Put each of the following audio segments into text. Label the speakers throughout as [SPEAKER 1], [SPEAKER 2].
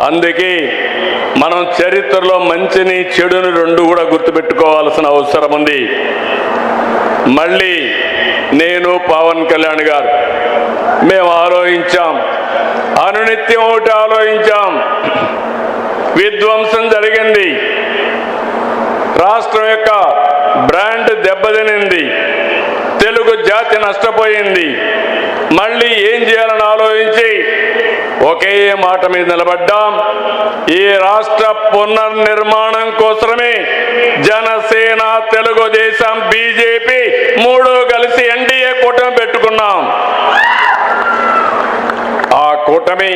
[SPEAKER 1] అందుకే మనం చరిత్రలో మంచిని చెడుని రెండు కూడా గుర్తుపెట్టుకోవాల్సిన అవసరం ఉంది. మళ్ళీ నేను పవన్ కళ్యాణ్ గారు మేము ఆలోచించాం, అనునిత్యం ఒకటి ఆలోచించాం. విధ్వంసం జరిగింది, రాష్ట్రం యొక్క బ్రాండ్ దెబ్బతినింది, తెలుగు జాతి నష్టపోయింది. మళ్ళీ ఏం చేయాలని ఆలోచించి ఒకే మాట మీద నిలబడ్డాం. ఈ రాష్ట్ర పునర్నిర్మాణం కోసమే జనసేన, తెలుగుదేశం, బీజేపీ మూడు కలిసి ఎన్డీఏ కూటమి పెట్టుకున్నాం. ఆ కూటమి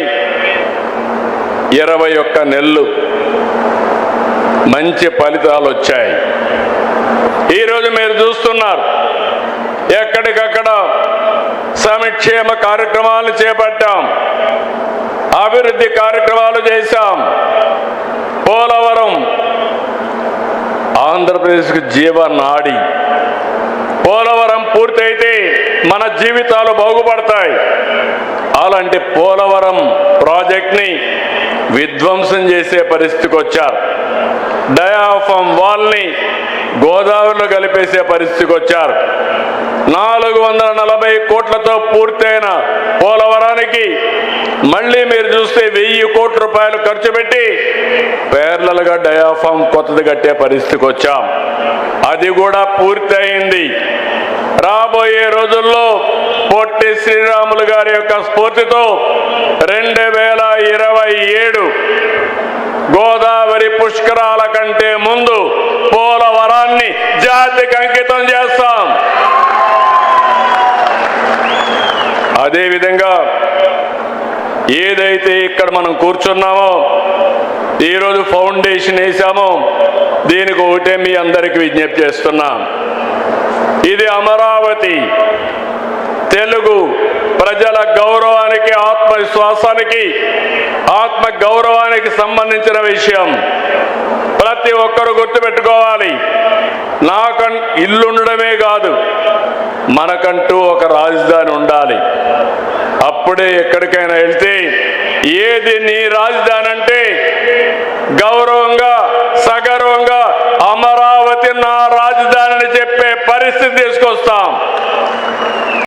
[SPEAKER 1] 21 నెలలు మంచి ఫలితాలు వచ్చాయి. ఈరోజు మీరు చూస్తున్నారు, ఎక్కడికక్కడ సంక్షేమ కార్యక్రమాలు చేపట్టాం, అభివృద్ధి కార్యక్రమాలు చేశాం. పోలవరం ఆంధ్రప్రదేశ్కు జీవనాడి. పోలవరం పూర్తయితే మన జీవితాలు బాగుపడతాయి. అలాంటి పోలవరం ప్రాజెక్ట్ని విధ్వంసం చేసే పరిస్థితికి వచ్చారు. డయాఫామ్ వాల్ని గోదావరిలో కలిపేసే పరిస్థితికి వచ్చారు. 440 కోట్లతో పూర్తయిన పోలవరానికి మళ్ళీ మీరు చూస్తే 1000 కోట్ల రూపాయలు ఖర్చు పెట్టి పేర్లలుగా డయాఫామ్ కొత్తది కట్టే పరిస్థితికి వచ్చాం. అది కూడా పూర్తయింది. రాబోయే రోజుల్లో పొట్టి శ్రీరాములు గారి యొక్క స్ఫూర్తితో 2027 గోదావరి పుష్కరాల కంటే ముందు పోలవరాన్ని జాతికి అంకితం చేస్తాం. అదేవిధంగా ఏదైతే ఇక్కడ మనం కూర్చున్నామో, ఈరోజు ఫౌండేషన్ వేసామో, దీనికి ఒకటే మీ అందరికీ విజ్ఞప్తి చేస్తున్నాం. ఇది అమరావతి తెలుగు ప్రజల గౌరవానికి, ఆత్మవిశ్వాసానికి, ఆత్మ గౌరవానికి సంబంధించిన విషయం. ప్రతి ఒక్కరూ గుర్తుపెట్టుకోవాలి. ఇల్లు ఉండడమే కాదు, మనకంటూ ఒక రాజధాని ఉండాలి. అప్పుడే ఎక్కడికైనా వెళ్తే ఏది నీ రాజధాని అంటే గౌరవంగా